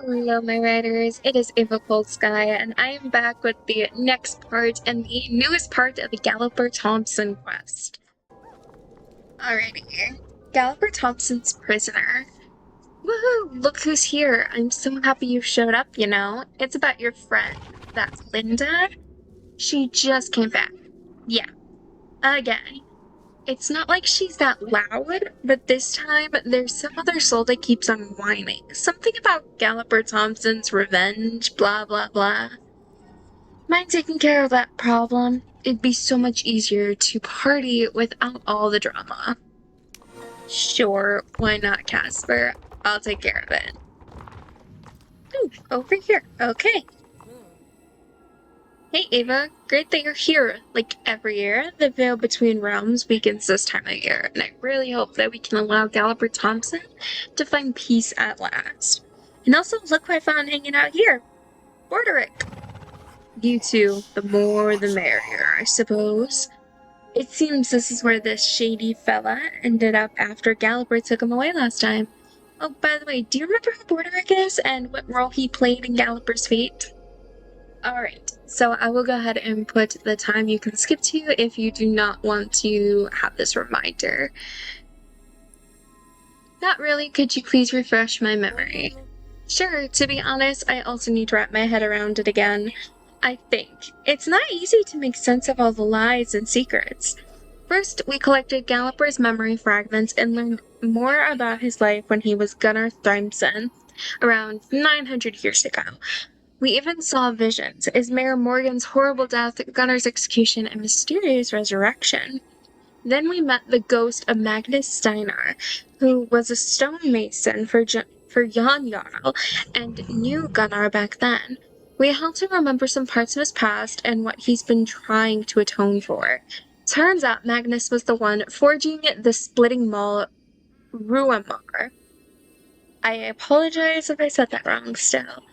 Hello, my writers. It is Ava Cold Sky, and I am back with the next part and the newest part of the Galloper Thompson quest. Alrighty, Galloper Thompson's prisoner. Woohoo! Look who's here. I'm so happy you showed up, you know. It's about your friend. That's Linda. She just came back. Yeah, again. It's not like she's that loud, but this time there's some other soul that keeps on whining. Something about Galloper Thompson's revenge, blah blah blah. Mind taking care of that problem? It'd be so much easier to party without all the drama. Sure, why not, Casper? I'll take care of it. Ooh, over here. Okay. Hey Ava, great that you're here. Like every year, the veil between realms weakens this time of year, and I really hope that we can allow Galloper Thompson to find peace at last. And also, look who I found hanging out here. Borderick. You two, the more the merrier, I suppose. It seems this is where this shady fella ended up after Galloper took him away last time. Oh, by the way, do you remember who Borderick is and what role he played in Galloper's fate? Alright, so I will go ahead and put the time you can skip to if you do not want to have this reminder. Not really, could you please refresh my memory? Sure, to be honest, I also need to wrap my head around it again. I think. It's not easy to make sense of all the lies and secrets. First, we collected Galloper's memory fragments and learned more about his life when he was Gunnar Thompson, around 900 years ago. We even saw visions, as Mayor Morgan's horrible death, Gunnar's execution, and mysterious resurrection. Then we met the ghost of Magnus Steinar, who was a stonemason for Jan Jarl, and knew Gunnar back then. We helped him remember some parts of his past and what he's been trying to atone for. Turns out Magnus was the one forging the splitting maul Ruamar. I apologize if I said that wrong still.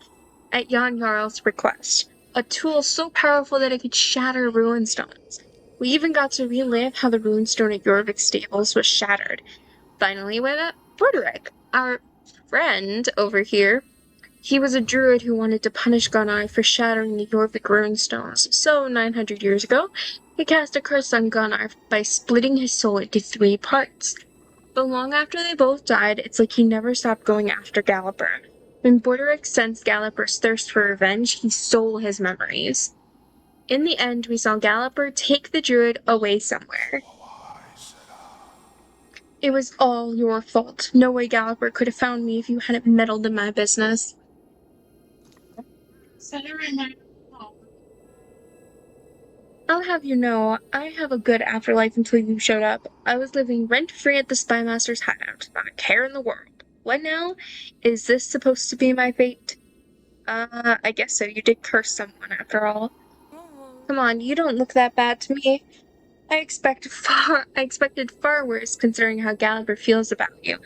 At Jan Jarl's request, a tool so powerful that it could shatter runestones. We even got to relive how the runestone at Jorvik's stables was shattered. Finally, we met Borderick, our friend over here. He was a druid who wanted to punish Gunnar for shattering the Jorvik runestones, so 900 years ago, he cast a curse on Gunnar by splitting his soul into 3 parts. But long after they both died, it's like he never stopped going after Galloper. When Borderick sensed Galloper's thirst for revenge, he stole his memories. In the end, we saw Galloper take the druid away somewhere. It was all your fault. No way Galloper could have found me if you hadn't meddled in my business. I'll have you know, I have a good afterlife until you showed up. I was living rent-free at the Spymaster's hideout, not a care in the world. What now? Is this supposed to be my fate? I guess so. You did curse someone after all. Come on, you don't look that bad to me. I expected far worse considering how Galloper feels about you.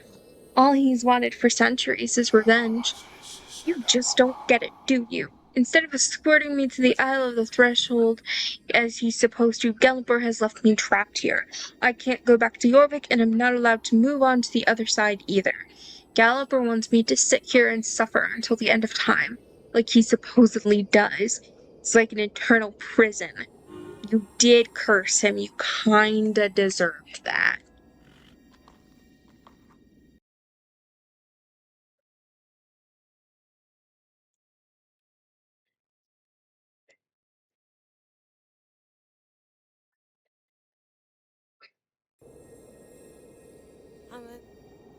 All he's wanted for centuries is revenge. You just don't get it, do you? Instead of escorting me to the Isle of the Threshold, as he's supposed to, Galloper has left me trapped here. I can't go back to Jorvik, and I'm not allowed to move on to the other side either. Galloper wants me to sit here and suffer until the end of time, like he supposedly does. It's like an eternal prison. You did curse him, you kinda deserved that.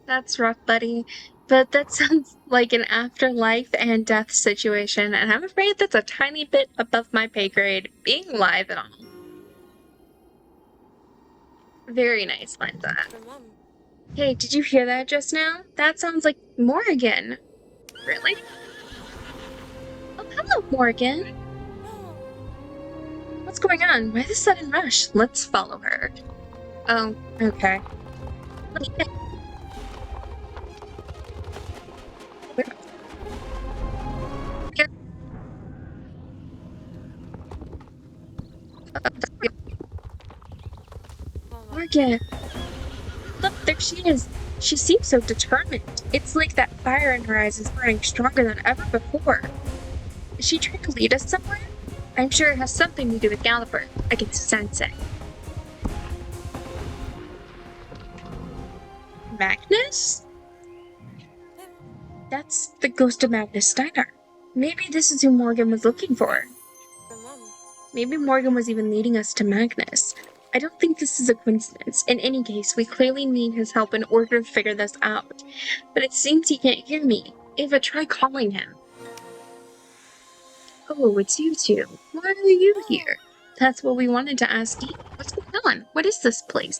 That's rough, buddy. But that sounds like an afterlife and death situation, and I'm afraid that's a tiny bit above my pay grade, being live and all. Very nice, Linda. Hey, did you hear that just now? That sounds like Morgan. Really? Oh, hello, Morgan. What's going on? Why the sudden rush? Let's follow her. Oh, okay. Morgan! Look, there she is! She seems so determined. It's like that fire in her eyes is burning stronger than ever before. Is she trying to lead us somewhere? I'm sure it has something to do with Galloper. I can sense it. Magnus? That's the ghost of Magnus Steiner. Maybe this is who Morgan was looking for. Maybe Morgan was even leading us to Magnus. I don't think this is a coincidence. In any case, we clearly need his help in order to figure this out. But it seems he can't hear me. Ava, try calling him. Oh, it's you two. Why are you here? That's what we wanted to ask you. What's going on? What is this place?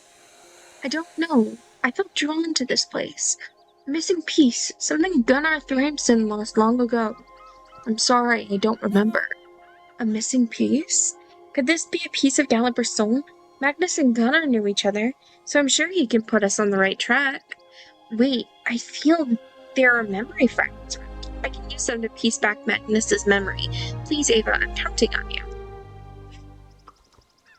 I don't know. I felt drawn to this place. A missing piece. Something Gunnar Thompson lost long ago. I'm sorry, I don't remember. A missing piece? Could this be a piece of Galloper's soul? Magnus and Gunnar knew each other, so I'm sure he can put us on the right track. Wait, I feel there are memory fragments around. I can use them to piece back Magnus's memory. Please, Ava, I'm counting on you.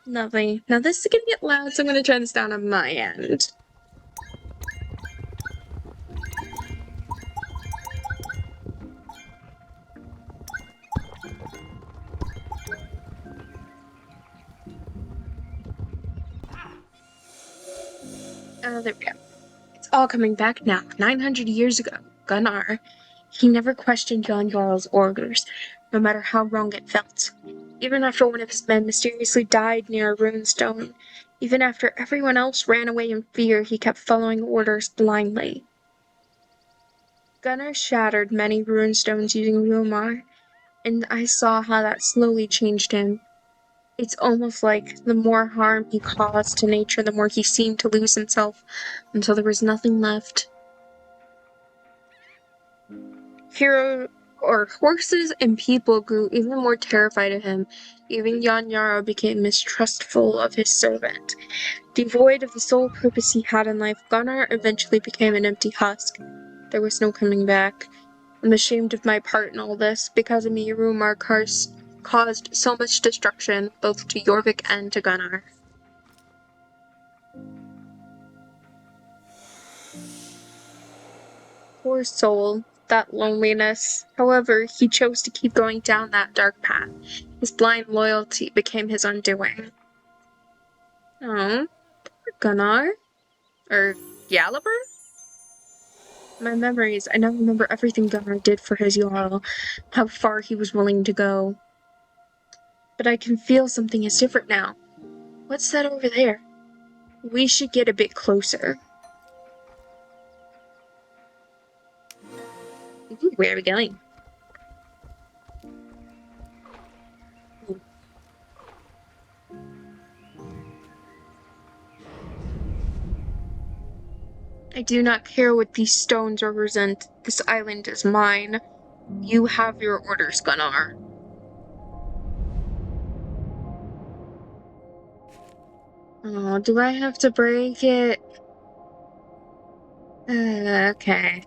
Lovely. Now this is gonna get loud, so I'm gonna turn this down on my end. Oh, there we go. It's all coming back now. 900 years ago, Gunnar. He never questioned Jon Jarl's orders, no matter how wrong it felt. Even after one of his men mysteriously died near a runestone, even after everyone else ran away in fear, he kept following orders blindly. Gunnar shattered many runestones using Rumar, and I saw how that slowly changed him. It's almost like the more harm he caused to nature, the more he seemed to lose himself, until there was nothing left. Horses and people grew even more terrified of him. Even Jan Jarl became mistrustful of his servant. Devoid of the sole purpose he had in life, Gunnar eventually became an empty husk. There was no coming back. I'm ashamed of my part in all this. Because of me, Rumar caused so much destruction, both to Jorvik and to Gunnar. Poor soul, that loneliness. However, he chose to keep going down that dark path. His blind loyalty became his undoing. Oh, poor Gunnar? Or Galloper? My memories, I now remember everything Gunnar did for his Jarl, how far he was willing to go. But I can feel something is different now. What's that over there? We should get a bit closer. Ooh, where are we going? I do not care what these stones represent. This island is mine. You have your orders, Gunnar. Oh, do I have to break it? Okay.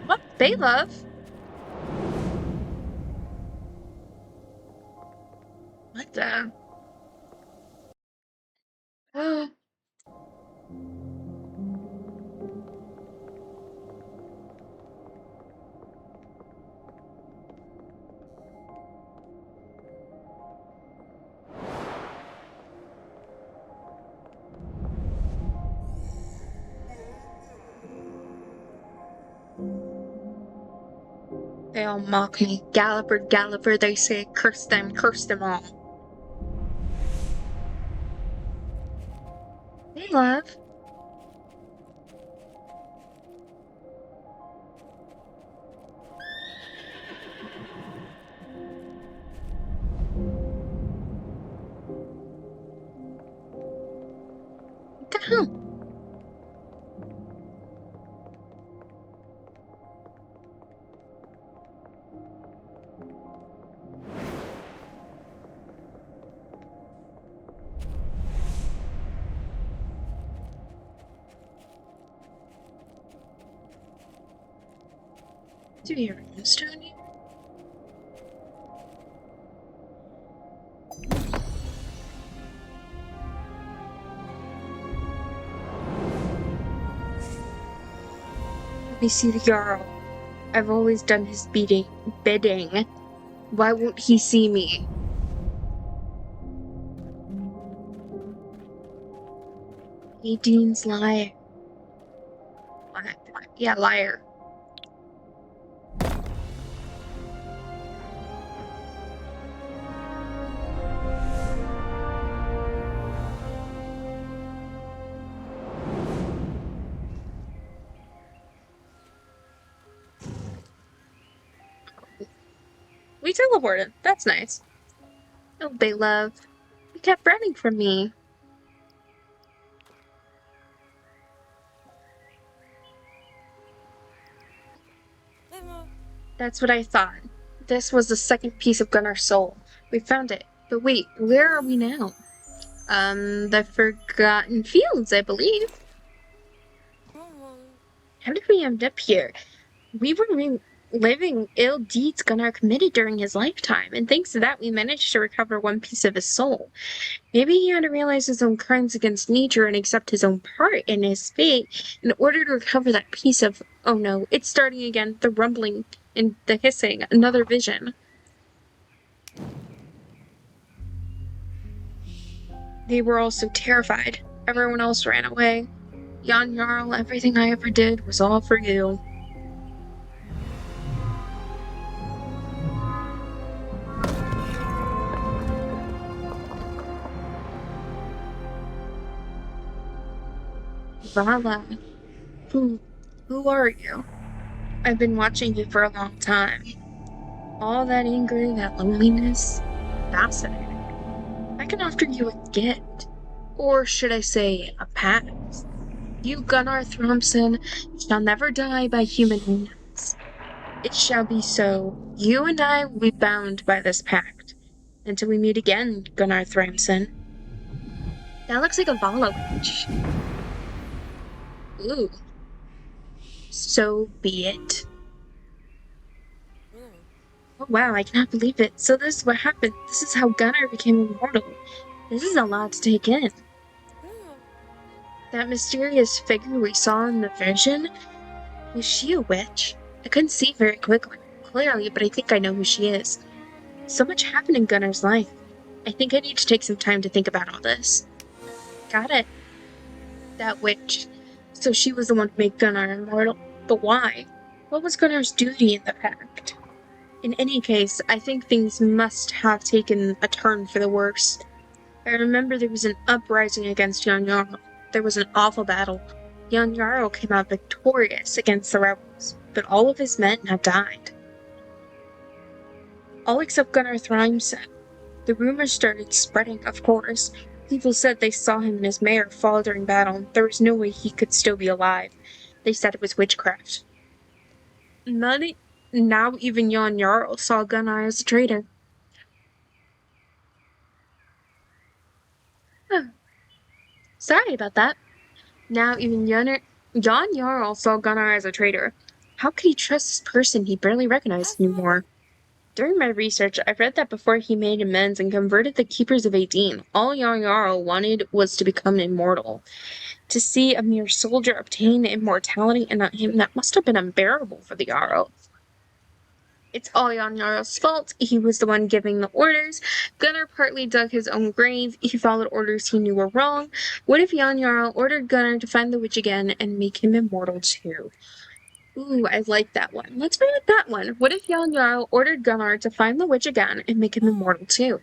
What? They love? What the? Oh. They all mock me. Galloper, Galloper, they say, curse them all. They love. What the hell? Do you understand you? Let me see the Jarl. I've always done his bidding. Why won't he see me? Nadine's liar. Yeah, liar. We teleported. That's nice. Oh, they love. He kept running from me. That's what I thought. This was the second piece of Gunnar's soul. We found it. But wait, where are we now? The Forgotten Fields, I believe. How did we end up here? We were reliving ill deeds Gunnar committed during his lifetime, and thanks to that we managed to recover one piece of his soul. Maybe he had to realize his own crimes against nature and accept his own part in his fate in order to recover that piece of... Oh no, it's starting again. The rumbling and the hissing. Another vision. They were all so terrified. Everyone else ran away. Jan Jarl, everything I ever did was all for you. Vala, who are you? I've been watching you for a long time. All that anger, that loneliness, fascinating. I can offer you a gift. Or should I say, a pact. You, Gunnar Thompson, shall never die by human hands. It shall be so. You and I will be bound by this pact. Until we meet again, Gunnar Thompson. That looks like a Vala witch. Ooh. So be it. Oh wow, I cannot believe it. So this is what happened. This is how Gunnar became immortal. This is a lot to take in. That mysterious figure we saw in the vision, was she a witch? I couldn't see very clearly, but I think I know who she is. So much happened in Gunnar's life. I think I need to take some time to think about all this. Got it. That witch. So she was the one to make Gunnar immortal. But why? What was Gunnar's duty in the pact? In any case, I think things must have taken a turn for the worse. I remember there was an uprising against Jan Jarl. There was an awful battle. Jan Jarl came out victorious against the rebels, but all of his men have died. All except Gunnar Thrimson. The rumors started spreading, of course. People said they saw him and his mare fall during battle. There was no way he could still be alive. They said it was witchcraft. Now even Jan Jarl saw Gunnar as a traitor. Huh. Sorry about that. Now even Jan Jarl saw Gunnar as a traitor. How could he trust this person he barely recognized anymore? During my research, I read that before he made amends and converted the Keepers of Aideen, all Jan Jarl wanted was to become immortal. To see a mere soldier obtain immortality and not him, that must have been unbearable for the Jarl. It's all Jan Jarl's fault. He was the one giving the orders. Gunnar partly dug his own grave. He followed orders he knew were wrong. What if Jan Jarl ordered Gunnar to find the witch again and make him immortal too? Ooh, I like that one. Let's read that one. What if Jan Jarl ordered Gunnar to find the witch again and make him immortal too?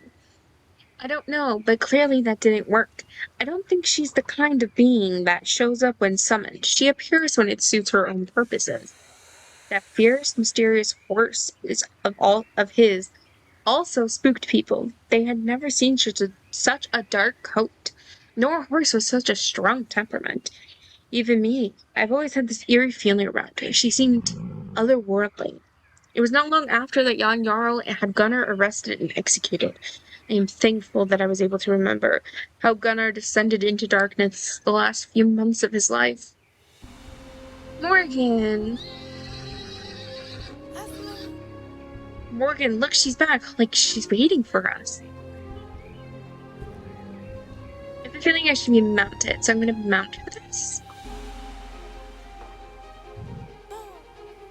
I don't know, but clearly that didn't work. I don't think she's the kind of being that shows up when summoned. She appears when it suits her own purposes. That fierce, mysterious horse of his also spooked people. They had never seen such a dark coat, nor a horse with such a strong temperament. Even me, I've always had this eerie feeling around her. She seemed otherworldly. It was not long after that Jan Jarl had Gunnar arrested and executed. I am thankful that I was able to remember how Gunnar descended into darkness the last few months of his life. Morgan! Morgan, look, she's back. Like, she's waiting for us. I have a feeling I should be mounted, so I'm gonna mount for this.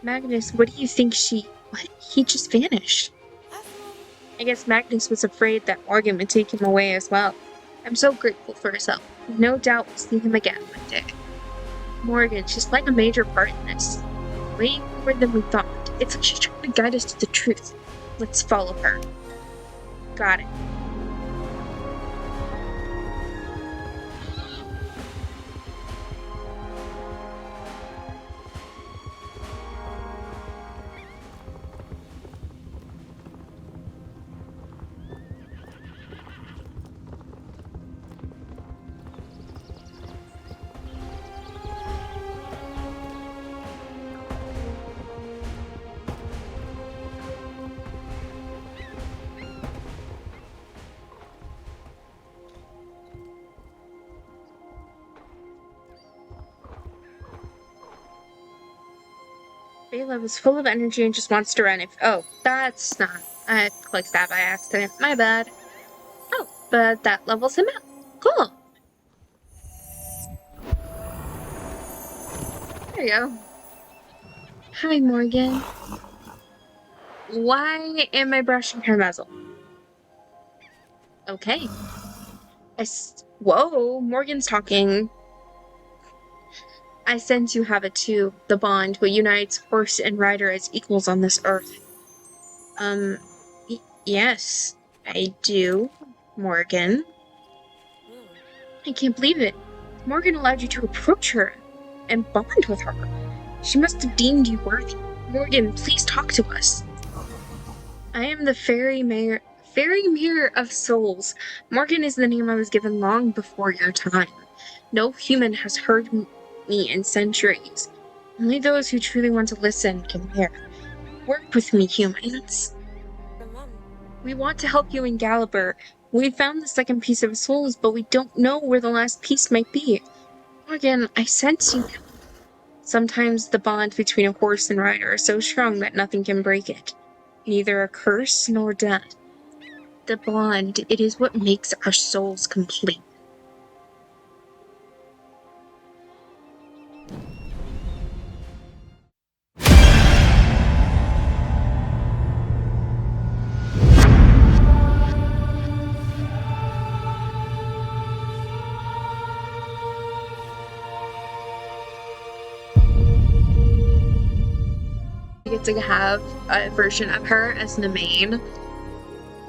Magnus, what do you think What? He just vanished. I guess Magnus was afraid that Morgan would take him away as well. I'm so grateful for his help. No doubt we'll see him again one day. Morgan, she's playing a major part in this. Way more than we thought. It's like she's trying to guide us to the truth. Let's follow her. Got it. Bayla was full of energy and just wants to run. Oh, that's not. I clicked that by accident. My bad. Oh, but that levels him out. Cool. There you go. Hi, Morgan. Why am I brushing her muzzle? Okay. Whoa, Morgan's talking. I sense you have it too. The bond, what unites horse and rider as equals on this earth. Yes, I do, Morgan. I can't believe it. Morgan allowed you to approach her and bond with her. She must have deemed you worthy. Morgan, please talk to us. I am the fairy mirror of souls. Morgan is the name I was given long before your time. No human has heard me in centuries. Only those who truly want to listen can hear. Work with me, humans. We want to help you in Galloper. We found the second piece of souls, but we don't know where the last piece might be. Morgan, I sense you. Sometimes the bond between a horse and rider is so strong that nothing can break it. Neither a curse nor death. The bond, it is what makes our souls complete. Get to have a version of her as the main.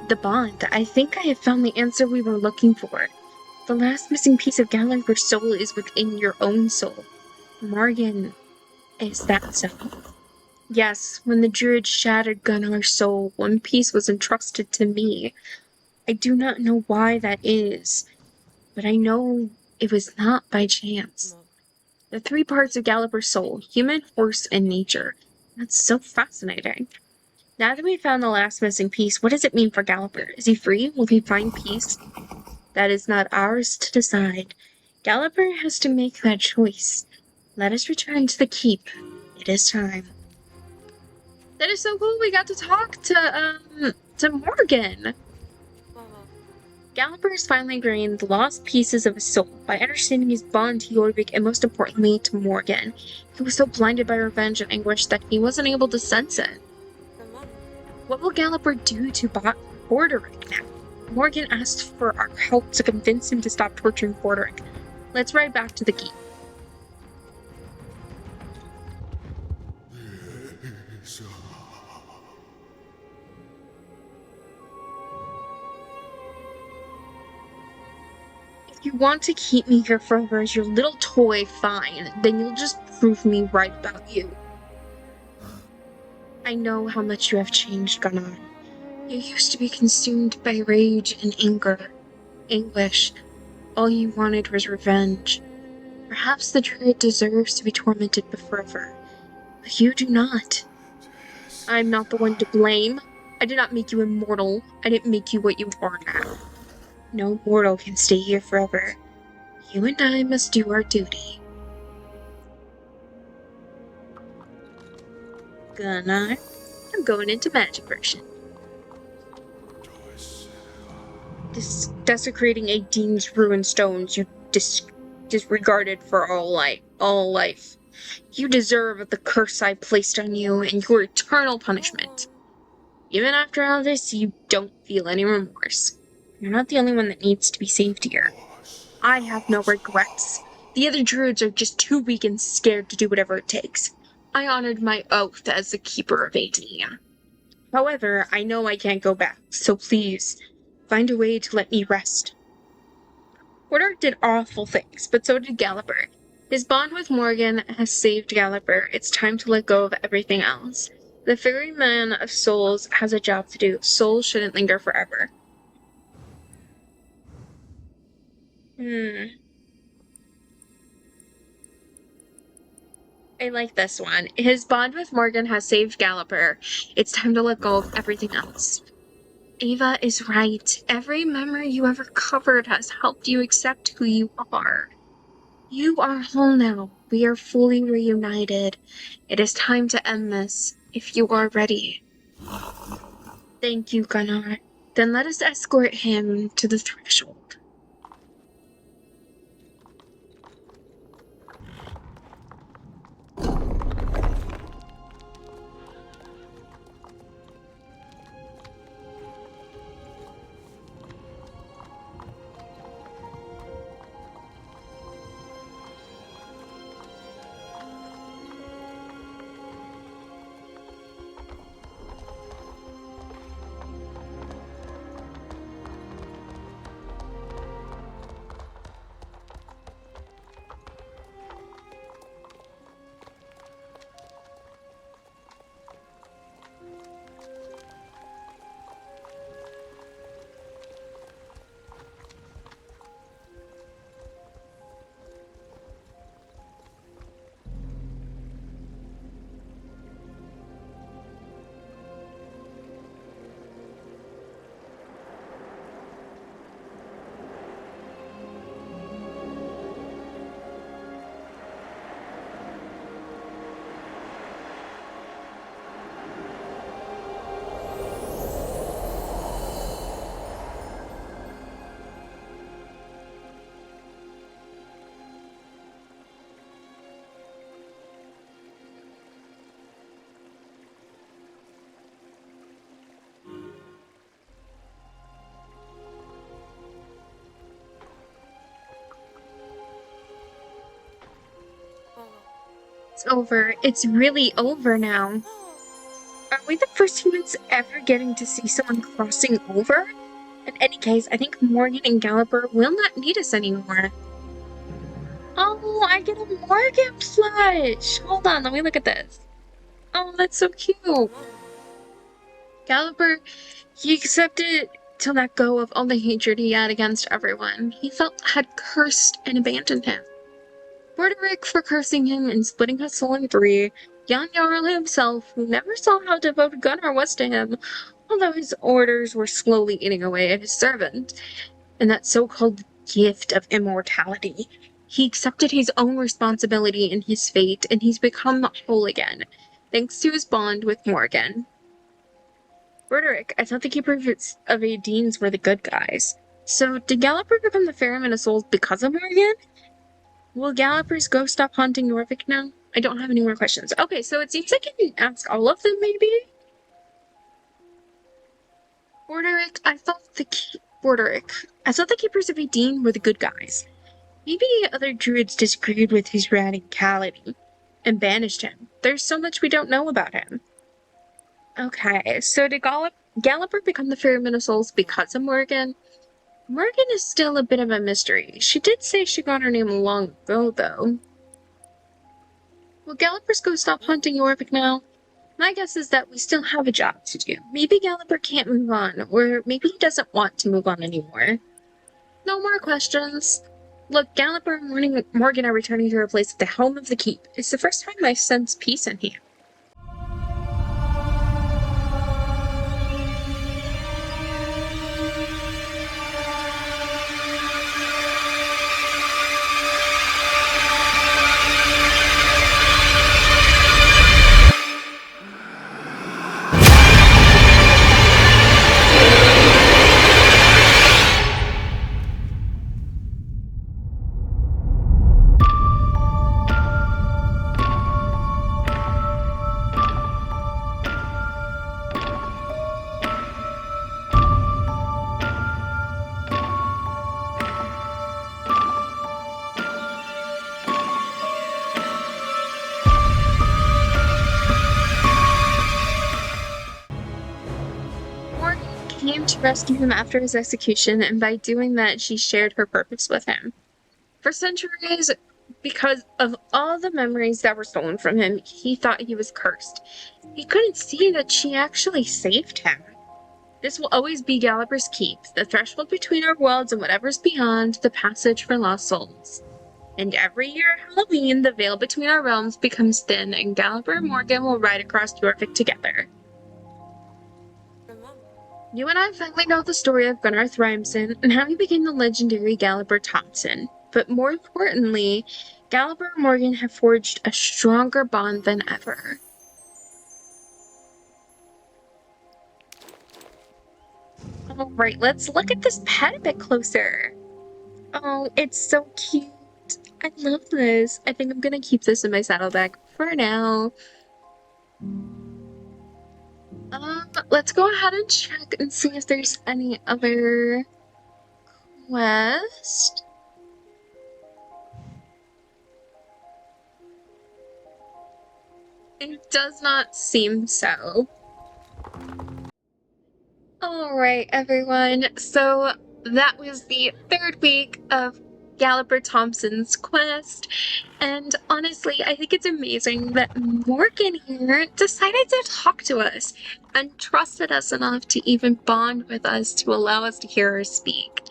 The bond. I think I have found the answer we were looking for. The last missing piece of Galloper's soul is within your own soul. Morgan, is that so? Yes, when the druid shattered Gunnar's soul, one piece was entrusted to me. I do not know why that is, but I know it was not by chance. The three parts of Galloper's soul, human, horse, and nature. That's so fascinating. Now that we've found the last missing piece, what does it mean for Galloper? Is he free? Will he find peace? That is not ours to decide. Galloper has to make that choice. Let us return to the keep. It is time. That is so cool. We got to talk to Morgan. Galloper has finally gained the lost pieces of his soul by understanding his bond to Jorvik and most importantly to Morgan. He was so blinded by revenge and anguish that he wasn't able to sense it. What will Galloper do to Borderic now? Morgan asked for our help to convince him to stop torturing Borderic. Let's ride back to the keep. If you want to keep me here forever as your little toy, fine. Then you'll just prove me right about you. I know how much you have changed, Gunnar. You used to be consumed by rage and anger, anguish. All you wanted was revenge. Perhaps the druid deserves to be tormented forever, but you do not. I'm not the one to blame. I did not make you immortal. I didn't make you what you are now. No mortal can stay here forever. You and I must do our duty. Gunnar, I'm going into magic version. desecrating a dean's ruined stones you disregarded for all life. You deserve the curse I placed on you and your eternal punishment. Even after all this, you don't feel any remorse. You're not the only one that needs to be saved here. I have no regrets. The other druids are just too weak and scared to do whatever it takes. I honored my oath as the keeper of Aedia. However, I know I can't go back, so please, find a way to let me rest. Porter did awful things, but so did Galloper. His bond with Morgan has saved Galloper. It's time to let go of everything else. The ferryman of souls has a job to do. Souls shouldn't linger forever. I like this one. His bond with Morgan has saved Galloper. It's time to let go of everything else. Ava is right. Every memory you ever covered has helped you accept who you are. You are whole now. We are fully reunited. It is time to end this, if you are ready. Thank you, Gunnar. Then let us escort him to the threshold. It's over. It's really over now. Are we the first humans ever getting to see someone crossing over? In any case, I think Morgan and Galloper will not need us anymore. Oh, I get a Morgan plush! Hold on, let me look at this. Oh, that's so cute. Galloper, he accepted to let go of all the hatred he had against everyone he felt had cursed and abandoned him. Broderick for cursing him and splitting his soul in three, Jan Jarl himself, who never saw how devoted Gunnar was to him, although his orders were slowly eating away at his servant, and that so-called gift of immortality. He accepted his own responsibility in his fate, and he's become whole again, thanks to his bond with Morgan. Broderick, I thought the keepers of Aedeans were the good guys. So, did Galloper become the ferryman of souls because of Morgan? Will Galloper's ghost stop haunting Norvik now? I don't have any more questions. Okay, so it seems like I can ask all of them, maybe? Broderick, I thought the keepers of Aedean were the good guys. Maybe other druids disagreed with his radicality and banished him. There's so much we don't know about him. Okay, so did Galloper become the ferryman of souls because of Morgan? Morgan is still a bit of a mystery. She did say she got her name long ago, though. Will Galloper's go stop hunting Jorvik now? My guess is that we still have a job to do. Maybe Galloper can't move on, or maybe he doesn't want to move on anymore. No more questions. Look, Galloper and Morgan are returning to her place at the helm of the keep. It's the first time I sense peace in here. rescue him after his execution, and by doing that, she shared her purpose with him. For centuries, because of all the memories that were stolen from him, he thought he was cursed. He couldn't see that she actually saved him. This will always be Galloper's Keep, the threshold between our worlds and whatever's beyond, the passage for lost souls. And every year at Halloween, the veil between our realms becomes thin, and Galloper and Morgan will ride across Yorvik together. You and I finally know the story of Gunnar Thrimson and how he became the legendary Galloper Thompson. But more importantly, Galloper and Morgan have forged a stronger bond than ever. Alright, let's look at this pet a bit closer. Oh, it's so cute. I love this. I think I'm gonna keep this in my saddlebag for now. Let's go ahead and check and see if there's any other quest. It does not seem so. Alright, everyone. So that was the third week of Galloper Thompson's quest. And honestly, I think it's amazing that Morgan here decided to talk to us and trusted us enough to even bond with us to allow us to hear her speak.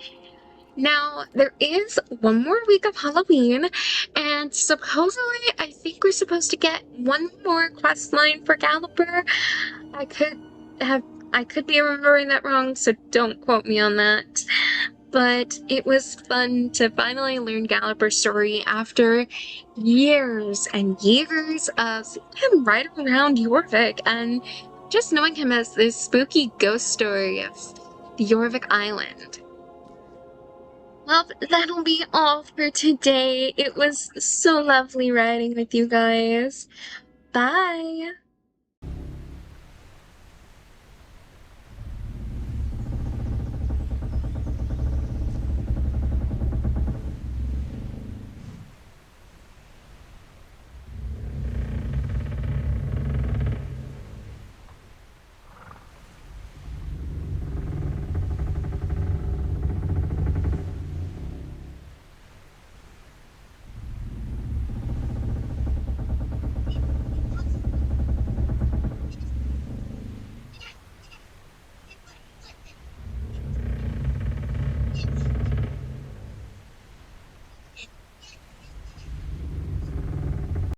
Now, there is one more week of Halloween, and supposedly I think we're supposed to get one more quest line for Galloper. I could be remembering that wrong, so don't quote me on that. But it was fun to finally learn Galloper's story after years and years of him right around Yorvik and just knowing him as this spooky ghost story of the Yorvik Island. Well, that'll be all for today. It was so lovely riding with you guys. Bye!